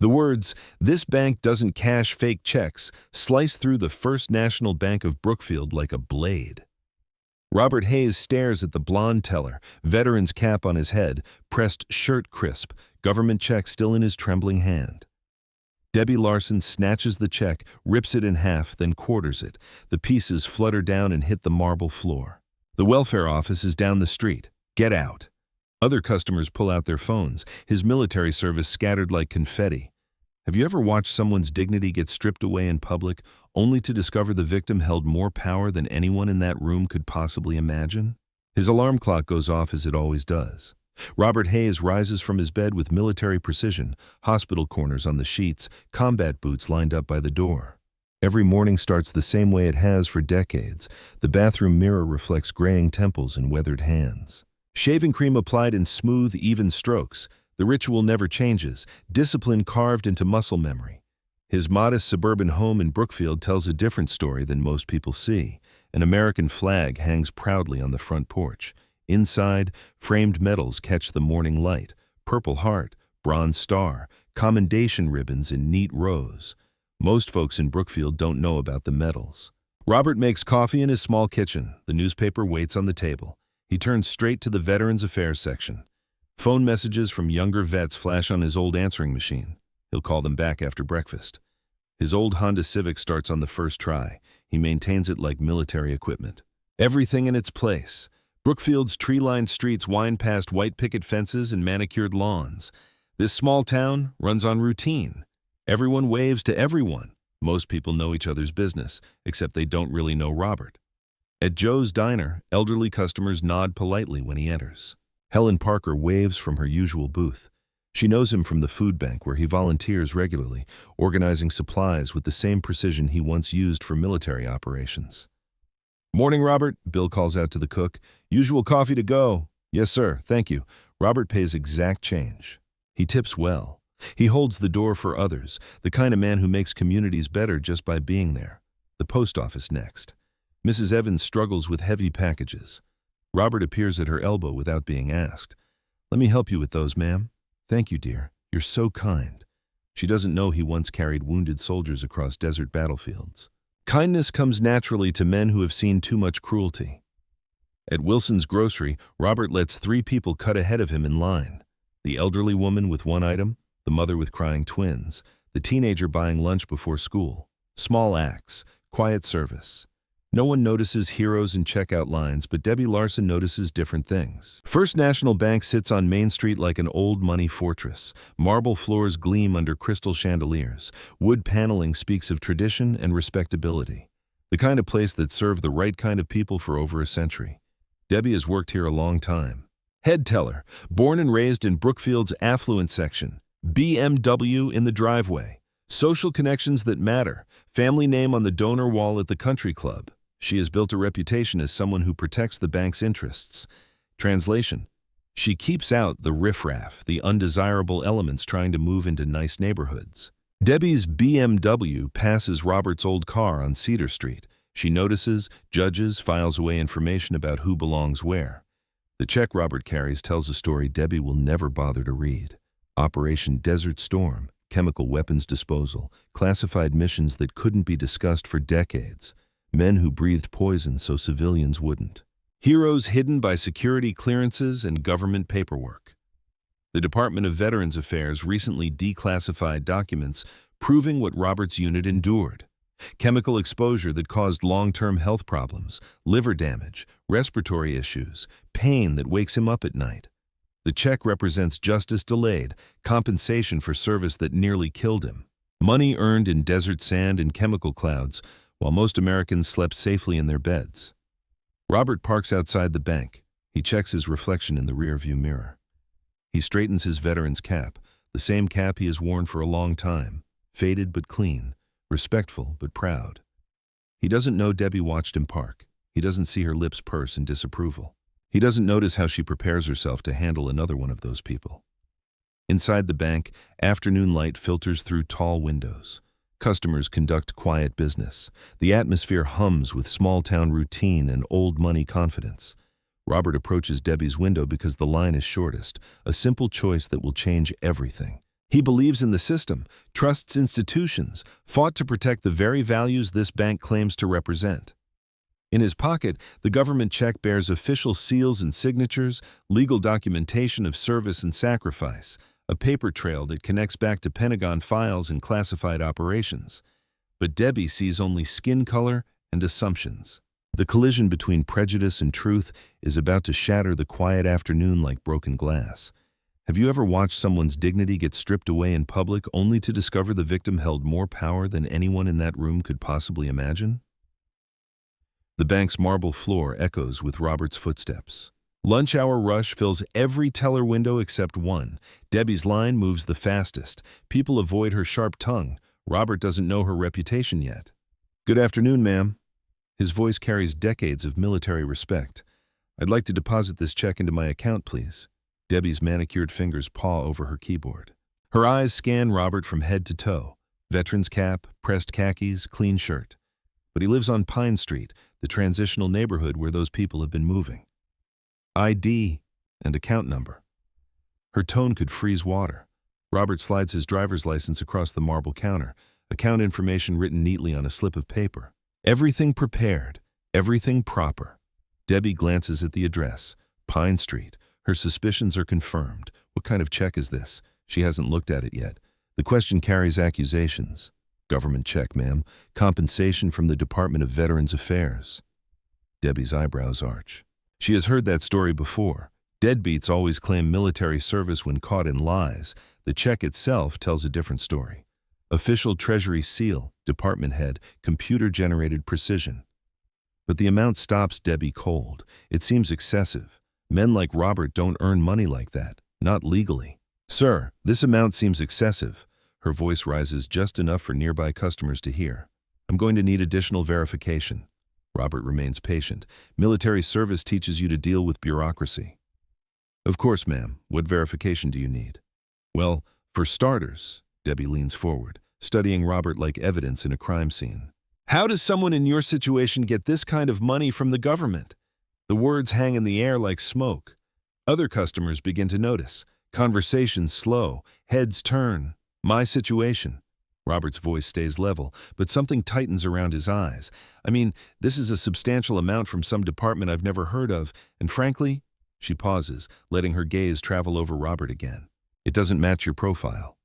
The words, "This bank doesn't cash fake checks," slice through the First National Bank of Brookfield like a blade. Robert Hayes stares at the blonde teller, veteran's cap on his head, pressed shirt crisp, government check still in his trembling hand. Debbie Larson snatches the check, rips it in half, then quarters it. The pieces flutter down and hit the marble floor. The welfare office is down the street. Get out. Other customers pull out their phones, his military service scattered like confetti. Have you ever watched someone's dignity get stripped away in public, only to discover the victim held more power than anyone in that room could possibly imagine? His alarm clock goes off as it always does. Robert Hayes rises from his bed with military precision, hospital corners on the sheets, combat boots lined up by the door. Every morning starts the same way it has for decades. The bathroom mirror reflects graying temples and weathered hands. Shaving cream applied in smooth, even strokes. The ritual never changes, discipline carved into muscle memory. His modest suburban home in Brookfield tells a different story than most people see. An American flag hangs proudly on the front porch. Inside, framed medals catch the morning light, Purple Heart, Bronze Star, commendation ribbons in neat rows. Most folks in Brookfield don't know about the medals. Robert makes coffee in his small kitchen. The newspaper waits on the table. He turns straight to the Veterans Affairs section. Phone messages from younger vets flash on his old answering machine. He'll call them back after breakfast. His old Honda Civic starts on the first try. He maintains it like military equipment. Everything in its place. Brookfield's tree-lined streets wind past white picket fences and manicured lawns. This small town runs on routine. Everyone waves to everyone. Most people know each other's business, except they don't really know Robert. At Joe's Diner, elderly customers nod politely when he enters. Helen Parker waves from her usual booth. She knows him from the food bank where he volunteers regularly, organizing supplies with the same precision he once used for military operations. "Morning, Robert," Bill calls out to the cook. "Usual coffee to go." "Yes, sir, thank you." Robert pays exact change. He tips well. He holds the door for others, the kind of man who makes communities better just by being there. The post office next. Mrs. Evans struggles with heavy packages. Robert appears at her elbow without being asked. "Let me help you with those, ma'am." "Thank you, dear. You're so kind." She doesn't know he once carried wounded soldiers across desert battlefields. Kindness comes naturally to men who have seen too much cruelty. At Wilson's grocery, Robert lets 3 people cut ahead of him in line. The elderly woman with 1 item, the mother with crying twins, the teenager buying lunch before school. Small acts, quiet service. No one notices heroes in checkout lines, but Debbie Larson notices different things. First National Bank sits on Main Street like an old money fortress. Marble floors gleam under crystal chandeliers. Wood paneling speaks of tradition and respectability. The kind of place that served the right kind of people for over a century. Debbie has worked here a long time. Head teller, born and raised in Brookfield's affluent section. BMW in the driveway. Social connections that matter. Family name on the donor wall at the country club. She has built a reputation as someone who protects the bank's interests. Translation: she keeps out the riffraff, the undesirable elements trying to move into nice neighborhoods. Debbie's BMW passes Robert's old car on Cedar Street. She notices, judges, files away information about who belongs where. The check Robert carries tells a story Debbie will never bother to read. Operation Desert Storm, chemical weapons disposal, classified missions that couldn't be discussed for decades. Men who breathed poison so civilians wouldn't. Heroes hidden by security clearances and government paperwork. The Department of Veterans Affairs recently declassified documents proving what Robert's unit endured. Chemical exposure that caused long-term health problems, liver damage, respiratory issues, pain that wakes him up at night. The check represents justice delayed, compensation for service that nearly killed him. Money earned in desert sand and chemical clouds, while most Americans slept safely in their beds. Robert parks outside the bank. He checks his reflection in the rearview mirror. He straightens his veteran's cap, the same cap he has worn for a long time, faded but clean, respectful but proud. He doesn't know Debbie watched him park. He doesn't see her lips purse in disapproval. He doesn't notice how she prepares herself to handle another one of those people. Inside the bank, afternoon light filters through tall windows. Customers conduct quiet business. The atmosphere hums with small-town routine and old money confidence. Robert approaches Debbie's window because the line is shortest, a simple choice that will change everything. He believes in the system, trusts institutions, fought to protect the very values this bank claims to represent. In his pocket, the government check bears official seals and signatures, legal documentation of service and sacrifice, a paper trail that connects back to Pentagon files and classified operations. But Debbie sees only skin color and assumptions. The collision between prejudice and truth is about to shatter the quiet afternoon like broken glass. Have you ever watched someone's dignity get stripped away in public only to discover the victim held more power than anyone in that room could possibly imagine? The bank's marble floor echoes with Robert's footsteps. Lunch hour rush fills every teller window except one. Debbie's line moves the fastest. People avoid her sharp tongue. Robert doesn't know her reputation yet. "Good afternoon, ma'am." His voice carries decades of military respect. "I'd like to deposit this check into my account, please." Debbie's manicured fingers paw over her keyboard. Her eyes scan Robert from head to toe. Veteran's cap, pressed khakis, clean shirt. But he lives on Pine Street, the transitional neighborhood where those people have been moving. ID and account number. Her tone could freeze water. Robert slides his driver's license across the marble counter, account information written neatly on a slip of paper. Everything prepared, everything proper. Debbie glances at the address, Pine Street. Her suspicions are confirmed. What kind of check is this? She hasn't looked at it yet. The question carries accusations. "Government check, ma'am. Compensation from the Department of Veterans Affairs." Debbie's eyebrows arch. She has heard that story before. Deadbeats always claim military service when caught in lies. The check itself tells a different story. Official Treasury seal, department head, computer-generated precision. But the amount stops Debbie cold. It seems excessive. Men like Robert don't earn money like that, not legally. "Sir, this amount seems excessive." Her voice rises just enough for nearby customers to hear. "I'm going to need additional verification." Robert remains patient. Military service teaches you to deal with bureaucracy. "Of course, ma'am. What verification do you need?" "Well, for starters," Debbie leans forward, studying Robert like evidence in a crime scene. "How does someone in your situation get this kind of money from the government?" The words hang in the air like smoke. Other customers begin to notice. Conversations slow, heads turn. "My situation." Robert's voice stays level, but something tightens around his eyes. "I mean, this is a substantial amount from some department I've never heard of, and frankly," she pauses, letting her gaze travel over Robert again, "it doesn't match your profile."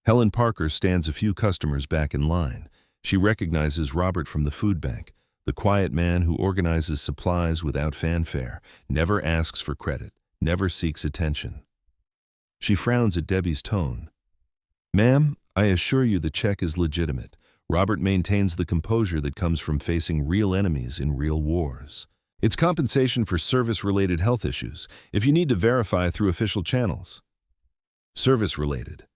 Helen Parker stands a few customers back in line. She recognizes Robert from the food bank, the quiet man who organizes supplies without fanfare, never asks for credit, never seeks attention. She frowns at Debbie's tone. "Ma'am, I assure you the check is legitimate." Robert maintains the composure that comes from facing real enemies in real wars. "It's compensation for service-related health issues, if you need to verify through official channels." "Service-related."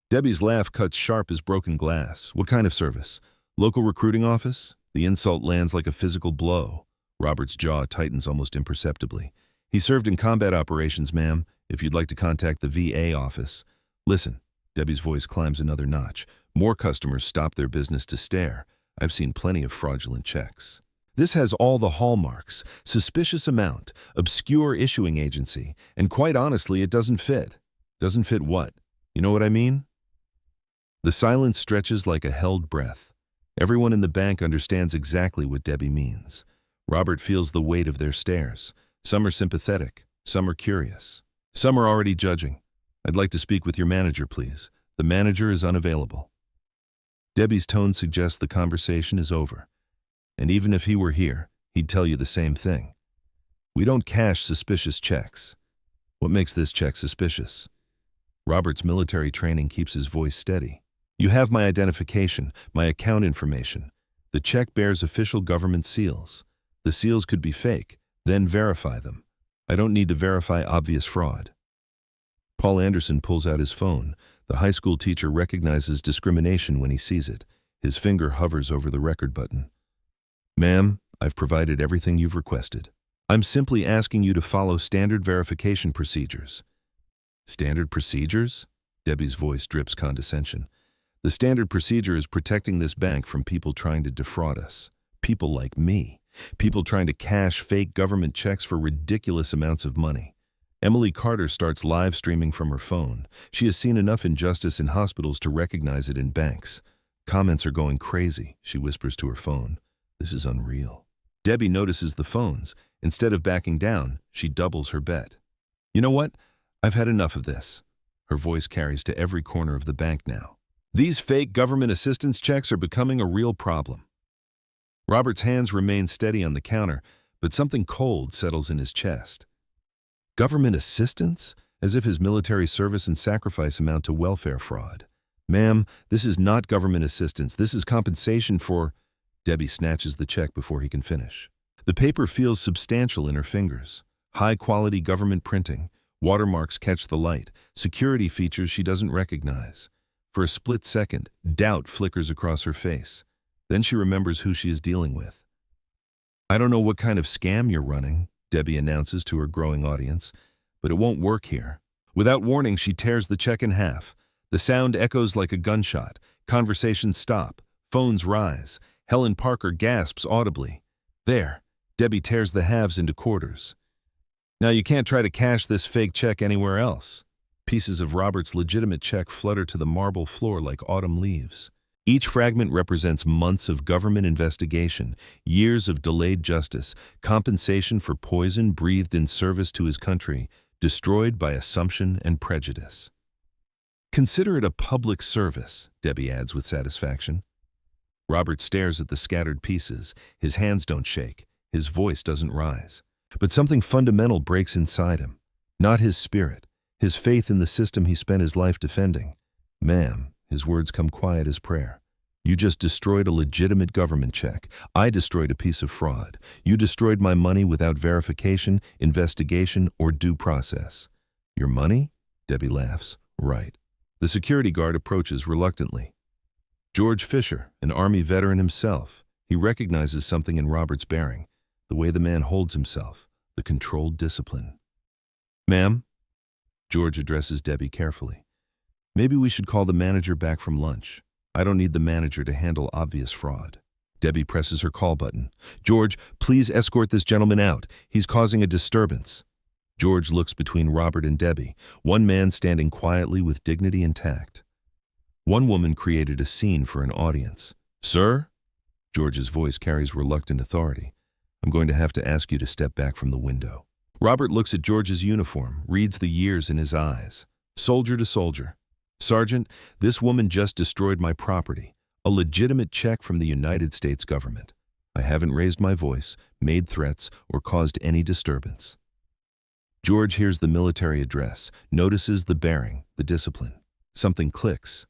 Debbie's laugh cuts sharp as broken glass. "What kind of service? Local recruiting office?" The insult lands like a physical blow. Robert's jaw tightens almost imperceptibly. "He served in combat operations, ma'am, if you'd like to contact the VA office." "Listen." Debbie's voice climbs another notch. More customers stop their business to stare. "I've seen plenty of fraudulent checks. This has all the hallmarks: suspicious amount, obscure issuing agency, and quite honestly, it doesn't fit." "Doesn't fit what? You know what I mean?" The silence stretches like a held breath. Everyone in the bank understands exactly what Debbie means. Robert feels the weight of their stares. Some are sympathetic, some are curious. Some are already judging. "I'd like to speak with your manager, please. The manager is unavailable." Debbie's tone suggests the conversation is over. And even if he were here, he'd tell you the same thing. "We don't cash suspicious checks." "What makes this check suspicious?" Robert's military training keeps his voice steady. "You have my identification, my account information. The check bears official government seals. The seals could be fake, then verify them. I don't need to verify obvious fraud." Paul Anderson pulls out his phone. The high school teacher recognizes discrimination when he sees it. His finger hovers over the record button. "Ma'am, I've provided everything you've requested. I'm simply asking you to follow standard verification procedures." "Standard procedures?" Debbie's voice drips condescension. "The standard procedure is protecting this bank from people trying to defraud us. People like me. People trying to cash fake government checks for ridiculous amounts of money. Emily Carter starts live streaming from her phone. She has seen enough injustice in hospitals to recognize it in banks. Comments are going crazy, she whispers to her phone. This is unreal. Debbie notices the phones. Instead of backing down, she doubles her bet. You know what? I've had enough of this. Her voice carries to every corner of the bank now. These fake government assistance checks are becoming a real problem. Robert's hands remain steady on the counter, but something cold settles in his chest. Government assistance? As if his military service and sacrifice amount to welfare fraud. Ma'am, this is not government assistance. This is compensation for... Debbie snatches the check before he can finish. The paper feels substantial in her fingers. High-quality government printing. Watermarks catch the light. Security features she doesn't recognize. For a split second, doubt flickers across her face. Then she remembers who she is dealing with. I don't know what kind of scam you're running, Debbie announces to her growing audience, but it won't work here. Without warning, she tears the check in half. The sound echoes like a gunshot. Conversations stop. Phones rise. Helen Parker gasps audibly. There, Debbie tears the halves into quarters. Now you can't try to cash this fake check anywhere else. Pieces of Robert's legitimate check flutter to the marble floor like autumn leaves. Each fragment represents months of government investigation, years of delayed justice, compensation for poison breathed in service to his country, destroyed by assumption and prejudice. Consider it a public service, Debbie adds with satisfaction. Robert stares at the scattered pieces. His hands don't shake. His voice doesn't rise. But something fundamental breaks inside him. Not his spirit, his faith in the system he spent his life defending. Ma'am, his words come quiet as prayer. You just destroyed a legitimate government check. I destroyed a piece of fraud. You destroyed my money without verification, investigation, or due process. Your money? Debbie laughs. Right. The security guard approaches reluctantly. George Fisher, an Army veteran himself. He recognizes something in Robert's bearing. The way the man holds himself. The controlled discipline. Ma'am? George addresses Debbie carefully. Maybe we should call the manager back from lunch. I don't need the manager to handle obvious fraud. Debbie presses her call button. George, please escort this gentleman out. He's causing a disturbance. George looks between Robert and Debbie, one man standing quietly with dignity intact. One woman created a scene for an audience. Sir? George's voice carries reluctant authority. I'm going to have to ask you to step back from the window. Robert looks at George's uniform, reads the years in his eyes. Soldier to soldier. Sergeant, this woman just destroyed my property, a legitimate check from the United States government. I haven't raised my voice, made threats, or caused any disturbance. George hears the military address, notices the bearing, the discipline. Something clicks.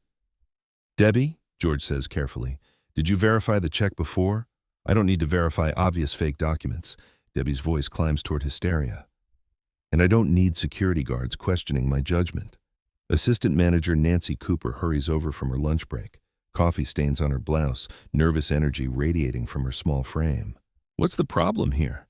Debbie, George says carefully, did you verify the check before? I don't need to verify obvious fake documents. Debbie's voice climbs toward hysteria. And I don't need security guards questioning my judgment. Assistant Manager Nancy Cooper hurries over from her lunch break. Coffee stains on her blouse, nervous energy radiating from her small frame. What's the problem here?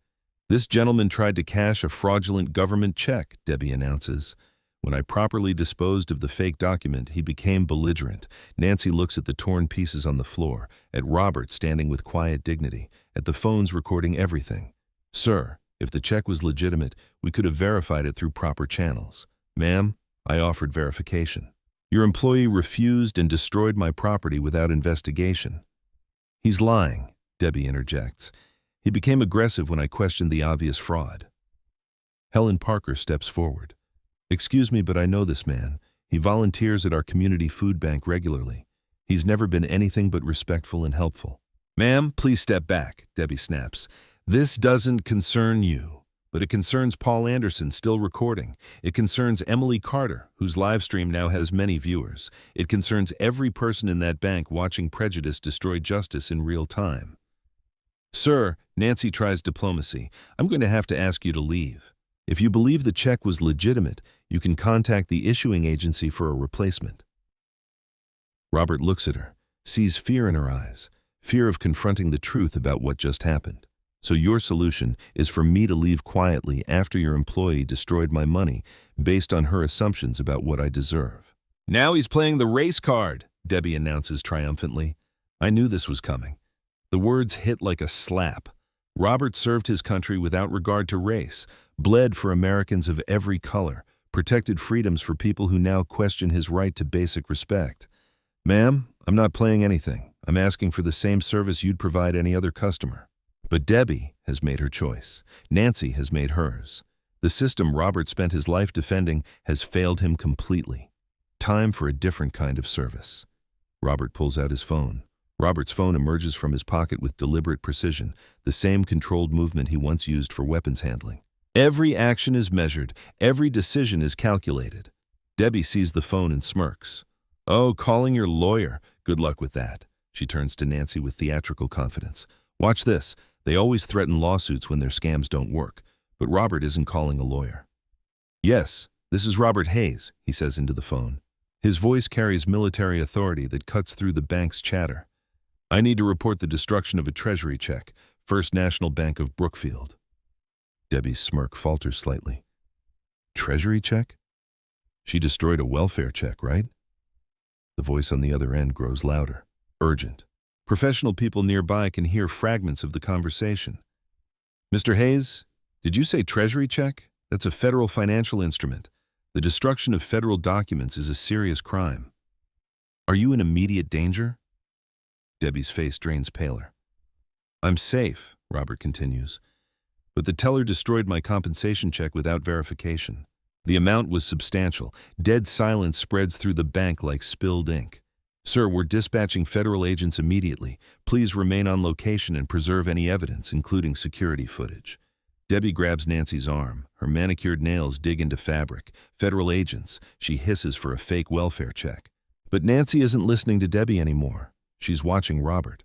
This gentleman tried to cash a fraudulent government check, Debbie announces. When I properly disposed of the fake document, he became belligerent. Nancy looks at the torn pieces on the floor, at Robert standing with quiet dignity, at the phones recording everything. Sir, if the check was legitimate, we could have verified it through proper channels. Ma'am, I offered verification. Your employee refused and destroyed my property without investigation. He's lying, Debbie interjects. He became aggressive when I questioned the obvious fraud. Helen Parker steps forward. Excuse me, but I know this man. He volunteers at our community food bank regularly. He's never been anything but respectful and helpful. Ma'am, please step back, Debbie snaps. This doesn't concern you. But it concerns Paul Anderson, still recording. It concerns Emily Carter, whose live stream now has many viewers. It concerns every person in that bank watching prejudice destroy justice in real time. Sir, Nancy tries diplomacy. I'm going to have to ask you to leave. If you believe the check was legitimate, you can contact the issuing agency for a replacement. Robert looks at her, sees fear in her eyes, fear of confronting the truth about what just happened. So your solution is for me to leave quietly after your employee destroyed my money based on her assumptions about what I deserve. Now he's playing the race card, Debbie announces triumphantly. I knew this was coming. The words hit like a slap. Robert served his country without regard to race, bled for Americans of every color, protected freedoms for people who now question his right to basic respect. "Ma'am, I'm not playing anything. I'm asking for the same service you'd provide any other customer." But Debbie has made her choice. Nancy has made hers. The system Robert spent his life defending has failed him completely. Time for a different kind of service. Robert pulls out his phone. Robert's phone emerges from his pocket with deliberate precision, the same controlled movement he once used for weapons handling. Every action is measured. Every decision is calculated. Debbie sees the phone and smirks. "Oh, calling your lawyer. Good luck with that." She turns to Nancy with theatrical confidence. "Watch this. They always threaten lawsuits when their scams don't work. But Robert isn't calling a lawyer." "Yes, this is Robert Hayes," he says into the phone. His voice carries military authority that cuts through the bank's chatter. "I need to report the destruction of a treasury check, First National Bank of Brookfield." Debbie's smirk falters slightly. "Treasury check? She destroyed a welfare check, right?" The voice on the other end grows louder, urgent. Professional people nearby can hear fragments of the conversation. "Mr. Hayes, did you say treasury check? That's a federal financial instrument. The destruction of federal documents is a serious crime. Are you in immediate danger?" Debbie's face drains paler. "I'm safe," Robert continues, "but the teller destroyed my compensation check without verification. The amount was substantial. Dead silence spreads through the bank like spilled ink. Sir, we're dispatching federal agents immediately. Please remain on location and preserve any evidence, including security footage." Debbie grabs Nancy's arm. Her manicured nails dig into fabric. "Federal agents," she hisses for a fake welfare check. But Nancy isn't listening to Debbie anymore. She's watching Robert.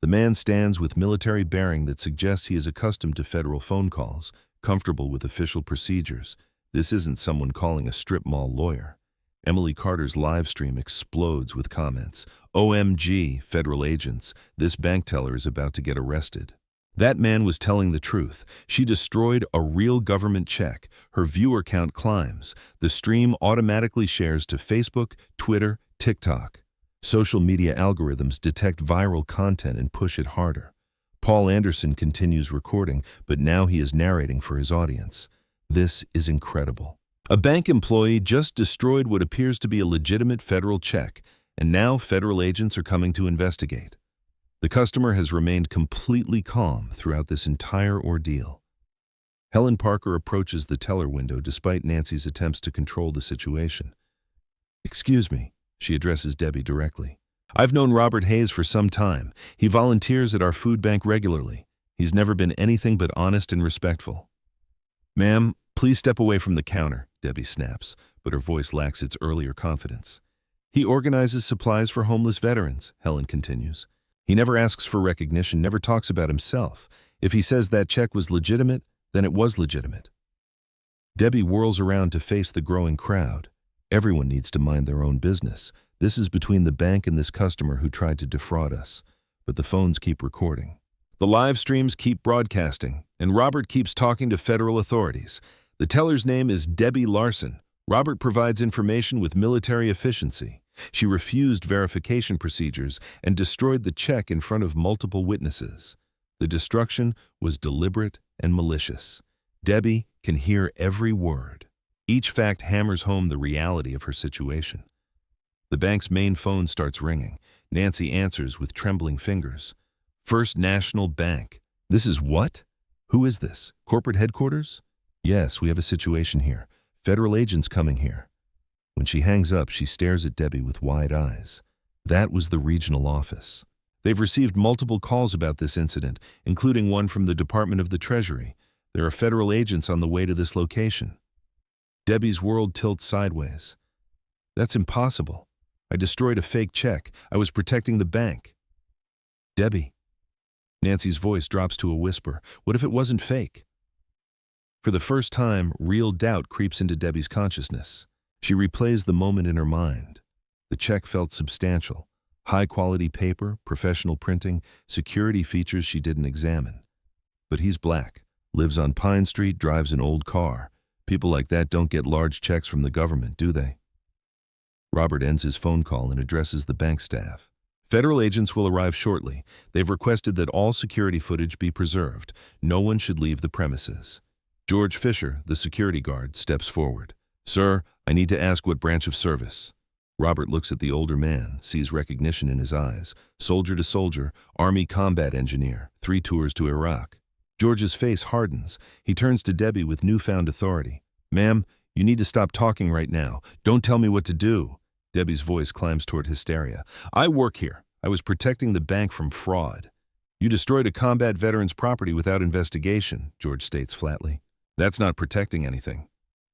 The man stands with military bearing that suggests he is accustomed to federal phone calls, comfortable with official procedures. This isn't someone calling a strip mall lawyer. Emily Carter's live stream explodes with comments. "OMG, federal agents, this bank teller is about to get arrested." That man was telling the truth. She destroyed a real government check. Her viewer count climbs. The stream automatically shares to Facebook, Twitter, TikTok. Social media algorithms detect viral content and push it harder. Paul Anderson continues recording, but now he is narrating for his audience. This is incredible. A bank employee just destroyed what appears to be a legitimate federal check, and now federal agents are coming to investigate. The customer has remained completely calm throughout this entire ordeal. Helen Parker approaches the teller window despite Nancy's attempts to control the situation. "Excuse me," she addresses Debbie directly. "I've known Robert Hayes for some time. He volunteers at our food bank regularly. He's never been anything but honest and respectful." "Ma'am, please step away from the counter," Debbie snaps, but her voice lacks its earlier confidence. "He organizes supplies for homeless veterans," Helen continues. "He never asks for recognition, never talks about himself. If he says that check was legitimate, then it was legitimate." Debbie whirls around to face the growing crowd. Everyone needs to mind their own business. This is between the bank and this customer who tried to defraud us. But the phones keep recording. The live streams keep broadcasting, and Robert keeps talking to federal authorities. The teller's name is Debbie Larson. Robert provides information with military efficiency. She refused verification procedures and destroyed the check in front of multiple witnesses. The destruction was deliberate and malicious. Debbie can hear every word. Each fact hammers home the reality of her situation. The bank's main phone starts ringing. Nancy answers with trembling fingers. "First National Bank. This is what? Who is this? Corporate headquarters?" "Yes, we have a situation here. Federal agents coming here." When she hangs up, she stares at Debbie with wide eyes. That was the regional office. They've received multiple calls about this incident, including one from the Department of the Treasury. There are federal agents on the way to this location. Debbie's world tilts sideways. "That's impossible. I destroyed a fake check. I was protecting the bank." "Debbie." Nancy's voice drops to a whisper. "What if it wasn't fake?" For the first time, real doubt creeps into Debbie's consciousness. She replays the moment in her mind. The check felt substantial. High-quality paper, professional printing, security features she didn't examine. But he's black, lives on Pine Street, drives an old car. People like that don't get large checks from the government, do they? Robert ends his phone call and addresses the bank staff. "Federal agents will arrive shortly. They've requested that all security footage be preserved. No one should leave the premises." George Fisher, the security guard, steps forward. "Sir, I need to ask what branch of service." Robert looks at the older man, sees recognition in his eyes. Soldier to soldier, Army combat engineer, 3 tours to Iraq. George's face hardens. He turns to Debbie with newfound authority. "Ma'am, you need to stop talking right now. Don't tell me what to do." Debbie's voice climbs toward hysteria. "I work here. I was protecting the bank from fraud." "You destroyed a combat veteran's property without investigation," George states flatly. "That's not protecting anything."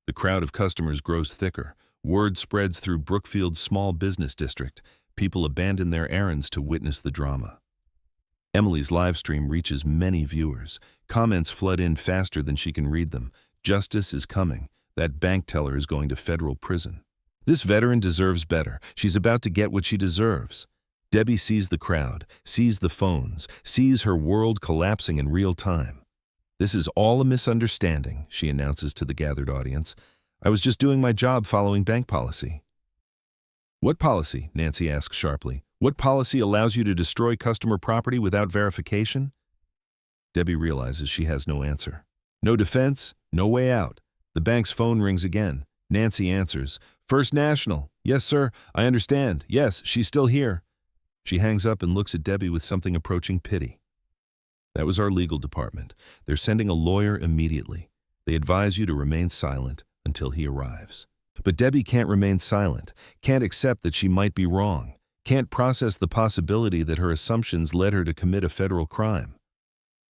The crowd of customers grows thicker. Word spreads through Brookfield's small business district. People abandon their errands to witness the drama. Emily's live stream reaches many viewers. Comments flood in faster than she can read them. "Justice is coming. That bank teller is going to federal prison. This veteran deserves better. She's about to get what she deserves." Debbie sees the crowd, sees the phones, sees her world collapsing in real time. "This is all a misunderstanding," she announces to the gathered audience. "I was just doing my job following bank policy." "What policy?" Nancy asks sharply. "What policy allows you to destroy customer property without verification?" Debbie realizes she has no answer. No defense, no way out. The bank's phone rings again. Nancy answers. "First National. Yes, sir. I understand. Yes, she's still here." She hangs up and looks at Debbie with something approaching pity. "That was our legal department. They're sending a lawyer immediately. They advise you to remain silent until he arrives." But Debbie can't remain silent, can't accept that she might be wrong, can't process the possibility that her assumptions led her to commit a federal crime.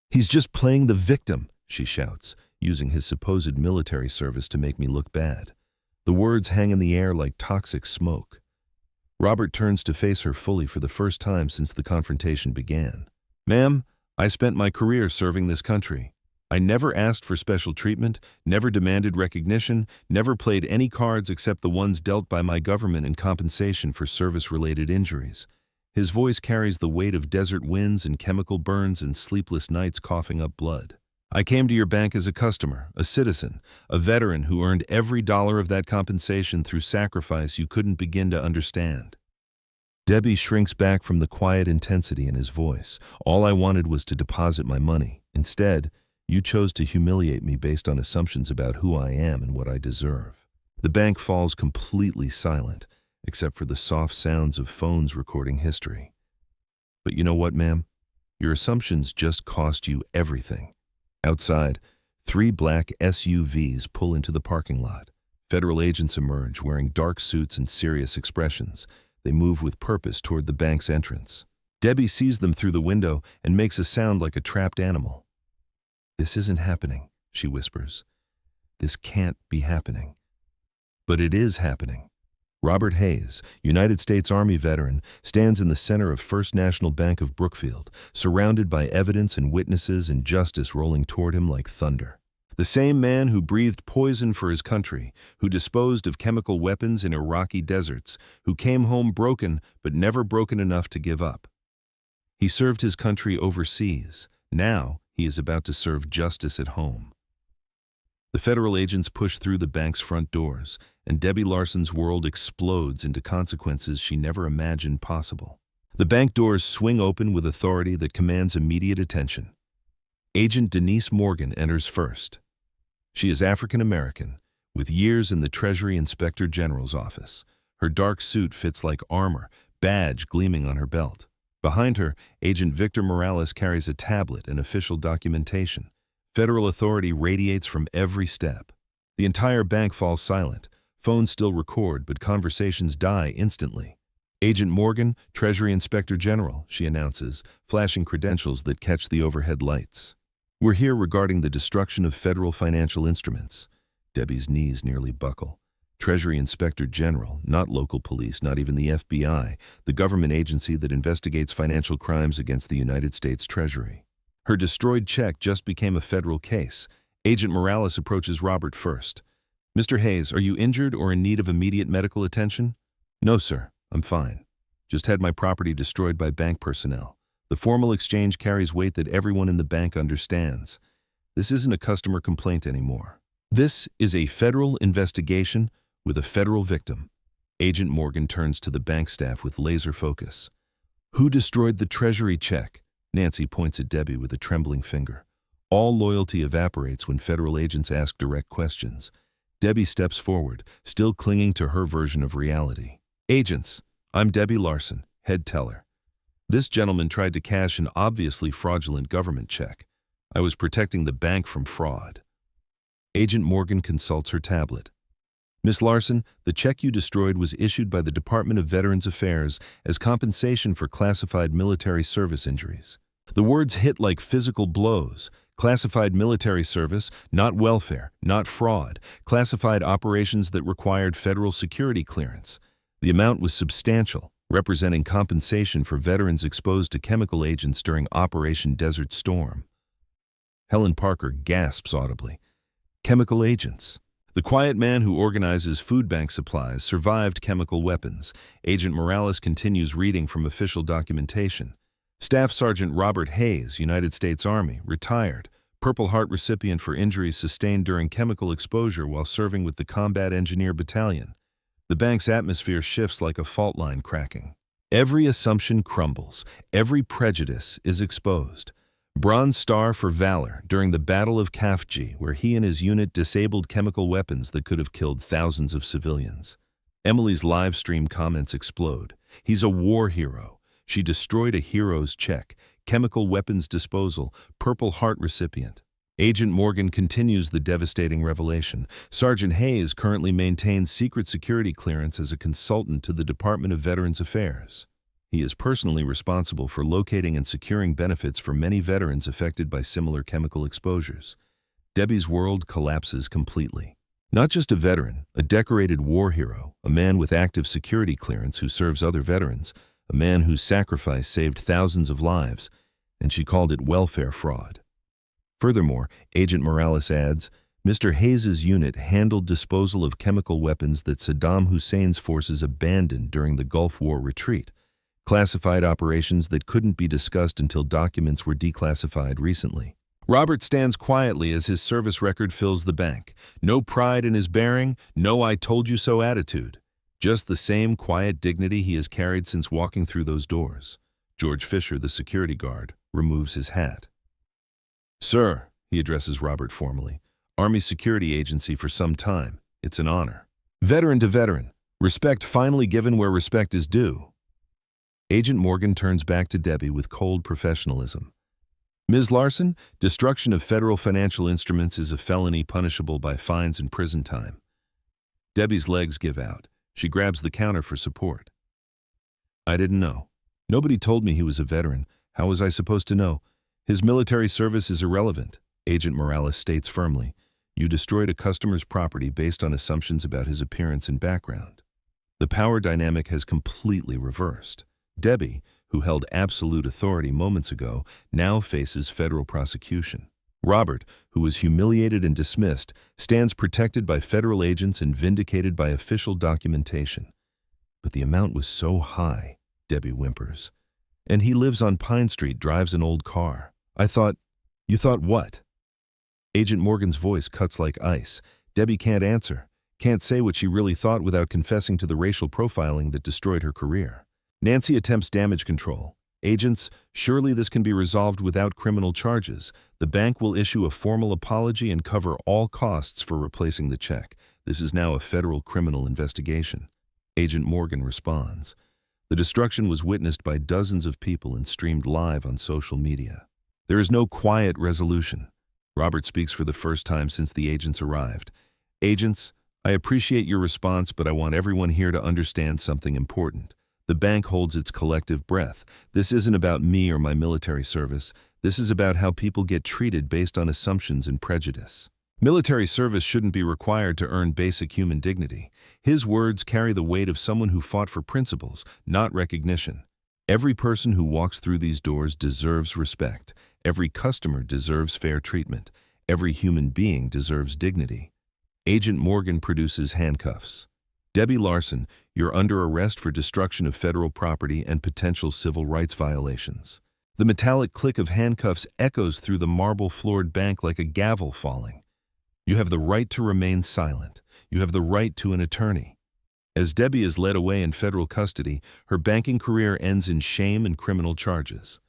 "He's just playing the victim," she shouts, using his supposed military service to make me look bad. The words hang in the air like toxic smoke. Robert turns to face her fully for the first time since the confrontation began. "Ma'am, I spent my career serving this country. I never asked for special treatment, never demanded recognition, never played any cards except the ones dealt by my government in compensation for service-related injuries." His voice carries the weight of desert winds and chemical burns and sleepless nights coughing up blood. "I came to your bank as a customer, a citizen, a veteran who earned every dollar of that compensation through sacrifice you couldn't begin to understand." Debbie shrinks back from the quiet intensity in his voice. "All I wanted was to deposit my money. Instead, you chose to humiliate me based on assumptions about who I am and what I deserve." The bank falls completely silent, except for the soft sounds of phones recording history. "But you know what, ma'am? Your assumptions just cost you everything." Outside, 3 black SUVs pull into the parking lot. Federal agents emerge, wearing dark suits and serious expressions. They move with purpose toward the bank's entrance. Debbie sees them through the window and makes a sound like a trapped animal. "This isn't happening," she whispers. "This can't be happening." But it is happening. Robert Hayes, United States Army veteran, stands in the center of First National Bank of Brookfield, surrounded by evidence and witnesses and justice rolling toward him like thunder. The same man who breathed poison for his country, who disposed of chemical weapons in Iraqi deserts, who came home broken but never broken enough to give up. He served his country overseas. Now he is about to serve justice at home. The federal agents push through the bank's front doors, and Debbie Larson's world explodes into consequences she never imagined possible. The bank doors swing open with authority that commands immediate attention. Agent Denise Morgan enters first. She is African American, with years in the Treasury Inspector General's office. Her dark suit fits like armor, badge gleaming on her belt. Behind her, Agent Victor Morales carries a tablet and official documentation. Federal authority radiates from every step. The entire bank falls silent. Phones still record, but conversations die instantly. "Agent Morgan, Treasury Inspector General," she announces, flashing credentials that catch the overhead lights. "We're here regarding the destruction of federal financial instruments." Debbie's knees nearly buckle. Treasury Inspector General, not local police, not even the FBI, the government agency that investigates financial crimes against the United States Treasury. Her destroyed check just became a federal case. Agent Morales approaches Robert first. "Mr. Hayes, are you injured or in need of immediate medical attention?" "No, sir. I'm fine. Just had my property destroyed by bank personnel. The formal exchange carries weight that everyone in the bank understands. This isn't a customer complaint anymore. This is a federal investigation with a federal victim." Agent Morgan turns to the bank staff with laser focus. "Who destroyed the Treasury check?" Nancy points at Debbie with a trembling finger. All loyalty evaporates when federal agents ask direct questions. Debbie steps forward, still clinging to her version of reality. Agents, I'm Debbie Larson, head teller. This gentleman tried to cash an obviously fraudulent government check. I was protecting the bank from fraud. Agent Morgan consults her tablet. Miss Larson, the check you destroyed was issued by the Department of Veterans Affairs as compensation for classified military service injuries. The words hit like physical blows. Classified military service, not welfare, not fraud. Classified operations that required federal security clearance. The amount was substantial, representing compensation for veterans exposed to chemical agents during Operation Desert Storm. Helen Parker gasps audibly. Chemical agents. The quiet man who organizes food bank supplies survived chemical weapons. Agent Morales continues reading from official documentation. Staff Sergeant Robert Hayes, United States Army, retired, Purple Heart recipient for injuries sustained during chemical exposure while serving with the Combat Engineer Battalion. The bank's atmosphere shifts like a fault line cracking. Every assumption crumbles. Every prejudice is exposed. Bronze Star for valor during the Battle of Kafji, where he and his unit disabled chemical weapons that could have killed thousands of civilians. Emily's live stream comments explode. He's a war hero. She destroyed a hero's check. Chemical weapons disposal. Purple Heart recipient. Agent Morgan continues the devastating revelation. Sergeant Hayes currently maintains secret security clearance as a consultant to the Department of Veterans Affairs. He is personally responsible for locating and securing benefits for many veterans affected by similar chemical exposures. Debbie's world collapses completely. Not just a veteran, a decorated war hero, a man with active security clearance who serves other veterans, a man whose sacrifice saved thousands of lives, and she called it welfare fraud. Furthermore, Agent Morales adds, Mr. Hayes' unit handled disposal of chemical weapons that Saddam Hussein's forces abandoned during the Gulf War retreat. Classified operations that couldn't be discussed until documents were declassified recently. Robert stands quietly as his service record fills the bank. No pride in his bearing, no I told you so attitude. Just the same quiet dignity he has carried since walking through those doors. George Fisher, the security guard, removes his hat. Sir, he addresses Robert formally, Army Security Agency for some time. It's an honor. Veteran to veteran, respect finally given where respect is due. Agent Morgan turns back to Debbie with cold professionalism. Ms. Larson, destruction of federal financial instruments is a felony punishable by fines and prison time. Debbie's legs give out. She grabs the counter for support. I didn't know. Nobody told me he was a veteran. How was I supposed to know? His military service is irrelevant, Agent Morales states firmly. You destroyed a customer's property based on assumptions about his appearance and background. The power dynamic has completely reversed. Debbie, who held absolute authority moments ago, now faces federal prosecution. Robert, who was humiliated and dismissed, stands protected by federal agents and vindicated by official documentation. But the amount was so high, Debbie whimpers. And he lives on Pine Street, drives an old car. You thought what? Agent Morgan's voice cuts like ice. Debbie can't answer, can't say what she really thought without confessing to the racial profiling that destroyed her career. Nancy attempts damage control. Agents, surely this can be resolved without criminal charges. The bank will issue a formal apology and cover all costs for replacing the check. This is now a federal criminal investigation. Agent Morgan responds. The destruction was witnessed by dozens of people and streamed live on social media. There is no quiet resolution. Robert speaks for the first time since the agents arrived. Agents, I appreciate your response, but I want everyone here to understand something important. The bank holds its collective breath. This isn't about me or my military service. This is about how people get treated based on assumptions and prejudice. Military service shouldn't be required to earn basic human dignity. His words carry the weight of someone who fought for principles, not recognition. Every person who walks through these doors deserves respect. Every customer deserves fair treatment. Every human being deserves dignity. Agent Morgan produces handcuffs. Debbie Larson, you're under arrest for destruction of federal property and potential civil rights violations. The metallic click of handcuffs echoes through the marble-floored bank like a gavel falling. You have the right to remain silent. You have the right to an attorney. As Debbie is led away in federal custody, her banking career ends in shame and criminal charges.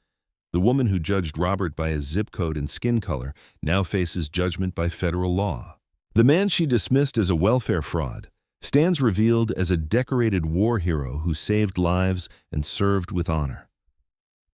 The woman who judged Robert by his zip code and skin color now faces judgment by federal law. The man she dismissed as a welfare fraud stands revealed as a decorated war hero who saved lives and served with honor.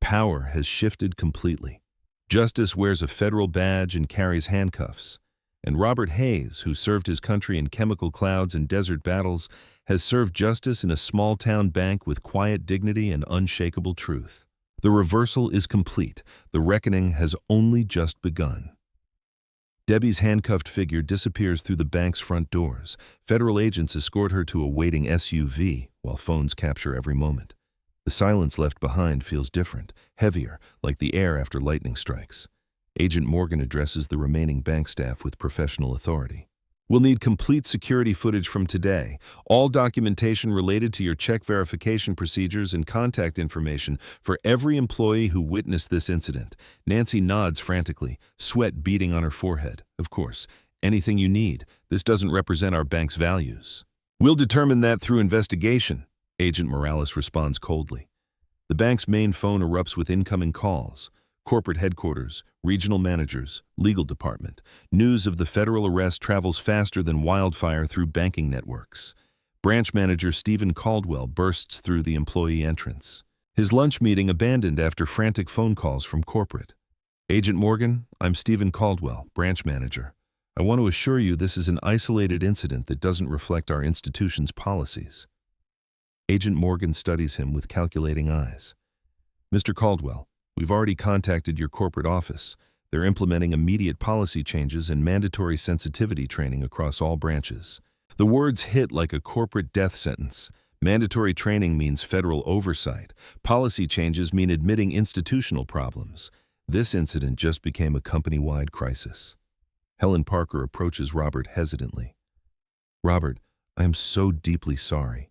Power has shifted completely. Justice wears a federal badge and carries handcuffs. And Robert Hayes, who served his country in chemical clouds and desert battles, has served justice in a small-town bank with quiet dignity and unshakable truth. The reversal is complete. The reckoning has only just begun. Debbie's handcuffed figure disappears through the bank's front doors. Federal agents escort her to a waiting SUV, while phones capture every moment. The silence left behind feels different, heavier, like the air after lightning strikes. Agent Morgan addresses the remaining bank staff with professional authority. We'll need complete security footage from today, all documentation related to your check verification procedures and contact information for every employee who witnessed this incident. Nancy nods frantically, sweat beading on her forehead. Of course, anything you need. This doesn't represent our bank's values. We'll determine that through investigation, Agent Morales responds coldly. The bank's main phone erupts with incoming calls. Corporate headquarters, regional managers, legal department. News of the federal arrest travels faster than wildfire through banking networks. Branch manager Stephen Caldwell bursts through the employee entrance. His lunch meeting abandoned after frantic phone calls from corporate. Agent Morgan, I'm Stephen Caldwell, branch manager. I want to assure you this is an isolated incident that doesn't reflect our institution's policies. Agent Morgan studies him with calculating eyes. Mr. Caldwell, we've already contacted your corporate office. They're implementing immediate policy changes and mandatory sensitivity training across all branches. The words hit like a corporate death sentence. Mandatory training means federal oversight. Policy changes mean admitting institutional problems. This incident just became a company-wide crisis. Helen Parker approaches Robert hesitantly. Robert, I am so deeply sorry.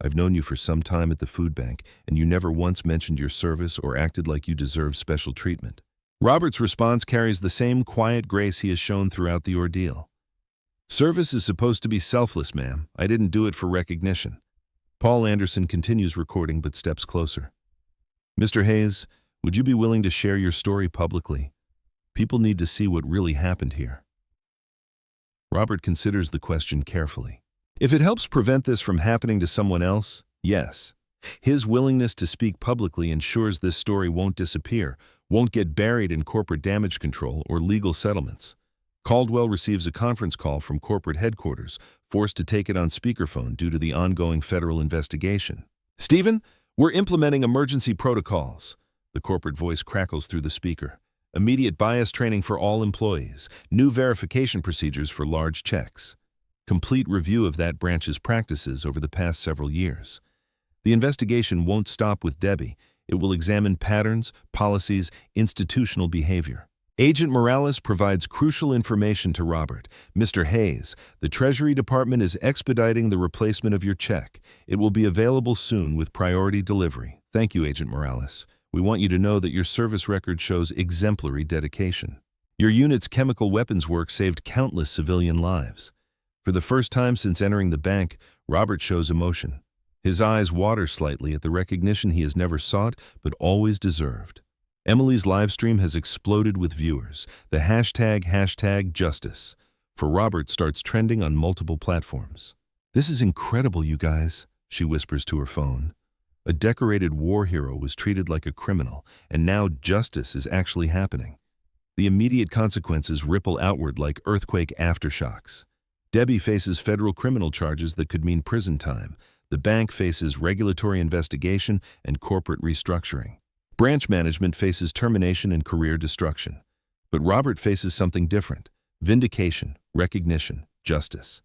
I've known you for some time at the food bank, and you never once mentioned your service or acted like you deserve special treatment. Robert's response carries the same quiet grace he has shown throughout the ordeal. Service is supposed to be selfless, ma'am. I didn't do it for recognition. Paul Anderson continues recording but steps closer. Mr. Hayes, would you be willing to share your story publicly? People need to see what really happened here. Robert considers the question carefully. If it helps prevent this from happening to someone else, yes. His willingness to speak publicly ensures this story won't disappear, won't get buried in corporate damage control or legal settlements. Caldwell receives a conference call from corporate headquarters, forced to take it on speakerphone due to the ongoing federal investigation. Stephen, we're implementing emergency protocols. The corporate voice crackles through the speaker. Immediate bias training for all employees, new verification procedures for large checks. Complete review of that branch's practices over the past several years. The investigation won't stop with Debbie. It will examine patterns, policies, institutional behavior. Agent Morales provides crucial information to Robert. Mr. Hayes, the Treasury Department is expediting the replacement of your check. It will be available soon with priority delivery. Thank you, Agent Morales. We want you to know that your service record shows exemplary dedication. Your unit's chemical weapons work saved countless civilian lives. For the first time since entering the bank, Robert shows emotion. His eyes water slightly at the recognition he has never sought but always deserved. Emily's livestream has exploded with viewers. The hashtag justice for Robert starts trending on multiple platforms. This is incredible, you guys, she whispers to her phone. A decorated war hero was treated like a criminal, and now justice is actually happening. The immediate consequences ripple outward like earthquake aftershocks. Debbie faces federal criminal charges that could mean prison time. The bank faces regulatory investigation and corporate restructuring. Branch management faces termination and career destruction. But Robert faces something different: vindication, recognition, justice.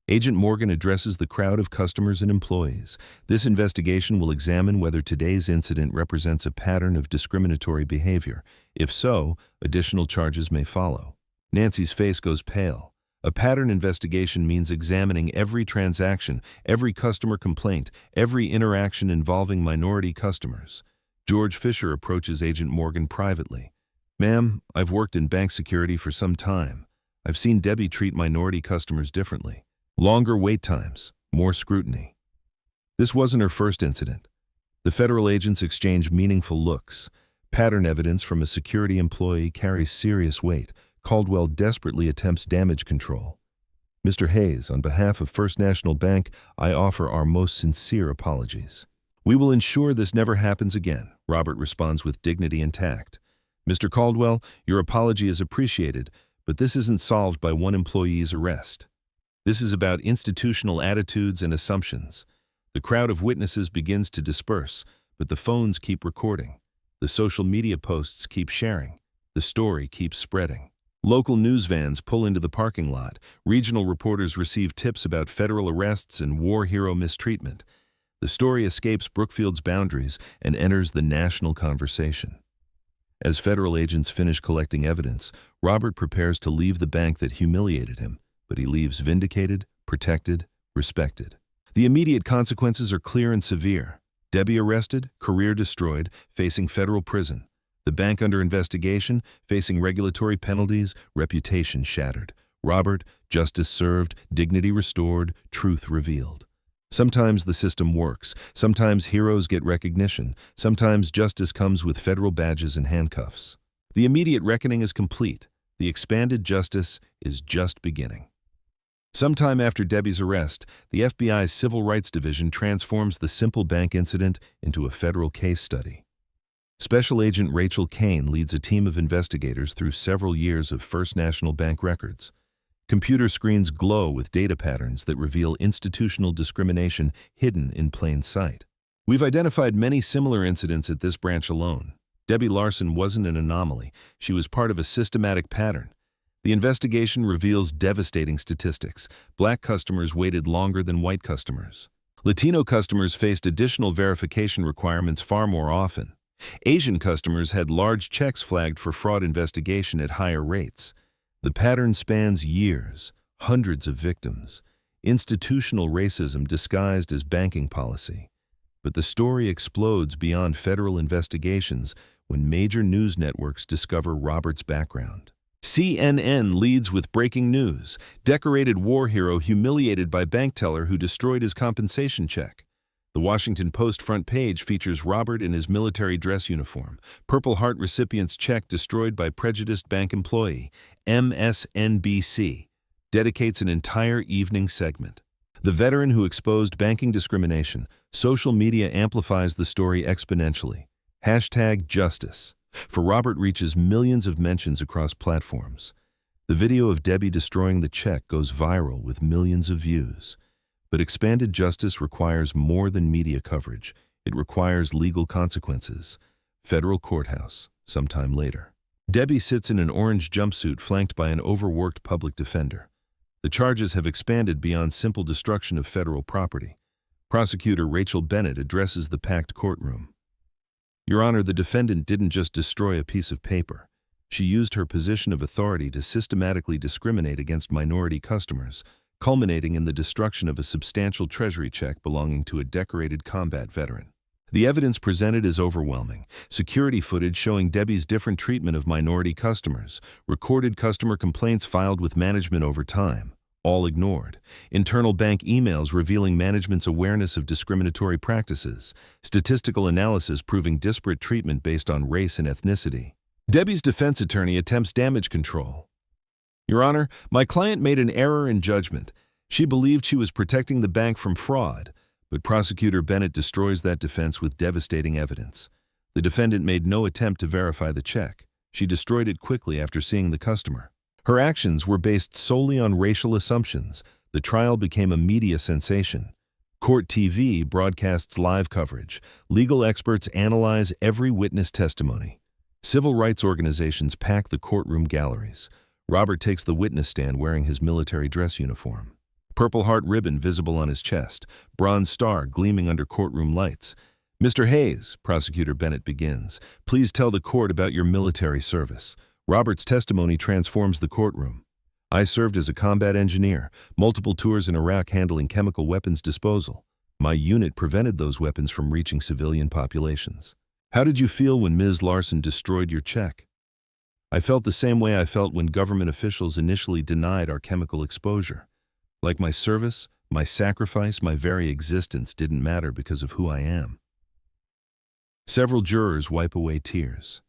Agent Morgan addresses the crowd of customers and employees. This investigation will examine whether today's incident represents a pattern of discriminatory behavior. If so, additional charges may follow. Nancy's face goes pale. A pattern investigation means examining every transaction, every customer complaint, every interaction involving minority customers. George Fisher approaches Agent Morgan privately. Ma'am, I've worked in bank security for some time. I've seen Debbie treat minority customers differently. Longer wait times, more scrutiny. This wasn't her first incident. The federal agents exchanged meaningful looks. Pattern evidence from a security employee carries serious weight. Caldwell desperately attempts damage control. Mr. Hayes, on behalf of First National Bank, I offer our most sincere apologies. We will ensure this never happens again, Robert responds with dignity and tact. Mr. Caldwell, your apology is appreciated, but this isn't solved by one employee's arrest. This is about institutional attitudes and assumptions. The crowd of witnesses begins to disperse, but the phones keep recording. The social media posts keep sharing. The story keeps spreading. Local news vans pull into the parking lot. Regional reporters receive tips about federal arrests and war hero mistreatment. The story escapes Brookfield's boundaries and enters the national conversation. As federal agents finish collecting evidence, Robert prepares to leave the bank that humiliated him, but he leaves vindicated, protected, respected. The immediate consequences are clear and severe. Debbie arrested, career destroyed, facing federal prison. The bank under investigation, facing regulatory penalties, reputation shattered. Robert, justice served, dignity restored, truth revealed. Sometimes the system works. Sometimes heroes get recognition. Sometimes justice comes with federal badges and handcuffs. The immediate reckoning is complete. The expanded justice is just beginning. Sometime after Debbie's arrest, the FBI's Civil Rights Division transforms the simple bank incident into a federal case study. Special Agent Rachel Kane leads a team of investigators through several years of First National Bank records. Computer screens glow with data patterns that reveal institutional discrimination hidden in plain sight. We've identified many similar incidents at this branch alone. Debbie Larson wasn't an anomaly. She was part of a systematic pattern. The investigation reveals devastating statistics. Black customers waited longer than white customers. Latino customers faced additional verification requirements far more often. Asian customers had large checks flagged for fraud investigation at higher rates. The pattern spans years, hundreds of victims, institutional racism disguised as banking policy. But the story explodes beyond federal investigations when major news networks discover Robert's background. CNN leads with breaking news: decorated war hero humiliated by bank teller who destroyed his compensation check. The Washington Post front page features Robert in his military dress uniform. Purple Heart recipient's check destroyed by prejudiced bank employee. MSNBC dedicates an entire evening segment. The veteran who exposed banking discrimination. Social media amplifies the story exponentially. #Justice. For Robert reaches millions of mentions across platforms. The video of Debbie destroying the check goes viral with millions of views. But expanded justice requires more than media coverage. It requires legal consequences. Federal courthouse, sometime later. Debbie sits in an orange jumpsuit flanked by an overworked public defender. The charges have expanded beyond simple destruction of federal property. Prosecutor Rachel Bennett addresses the packed courtroom. Your Honor, the defendant didn't just destroy a piece of paper. She used her position of authority to systematically discriminate against minority customers, culminating in the destruction of a substantial treasury check belonging to a decorated combat veteran. The evidence presented is overwhelming. Security footage showing Debbie's different treatment of minority customers, recorded customer complaints filed with management over time, all ignored. Internal bank emails revealing management's awareness of discriminatory practices. Statistical analysis proving disparate treatment based on race and ethnicity. Debbie's defense attorney attempts damage control. Your Honor, my client made an error in judgment. She believed she was protecting the bank from fraud, but Prosecutor Bennett destroys that defense with devastating evidence. The defendant made no attempt to verify the check. She destroyed it quickly after seeing the customer. Her actions were based solely on racial assumptions. The trial became a media sensation. Court TV broadcasts live coverage. Legal experts analyze every witness testimony. Civil rights organizations pack the courtroom galleries. Robert takes the witness stand wearing his military dress uniform. Purple Heart ribbon visible on his chest, bronze star gleaming under courtroom lights. Mr. Hayes, Prosecutor Bennett begins, please tell the court about your military service. Robert's testimony transforms the courtroom. I served as a combat engineer, multiple tours in Iraq handling chemical weapons disposal. My unit prevented those weapons from reaching civilian populations. How did you feel when Ms. Larson destroyed your check? I felt the same way I felt when government officials initially denied our chemical exposure. Like my service, my sacrifice, my very existence didn't matter because of who I am. Several jurors wipe away tears.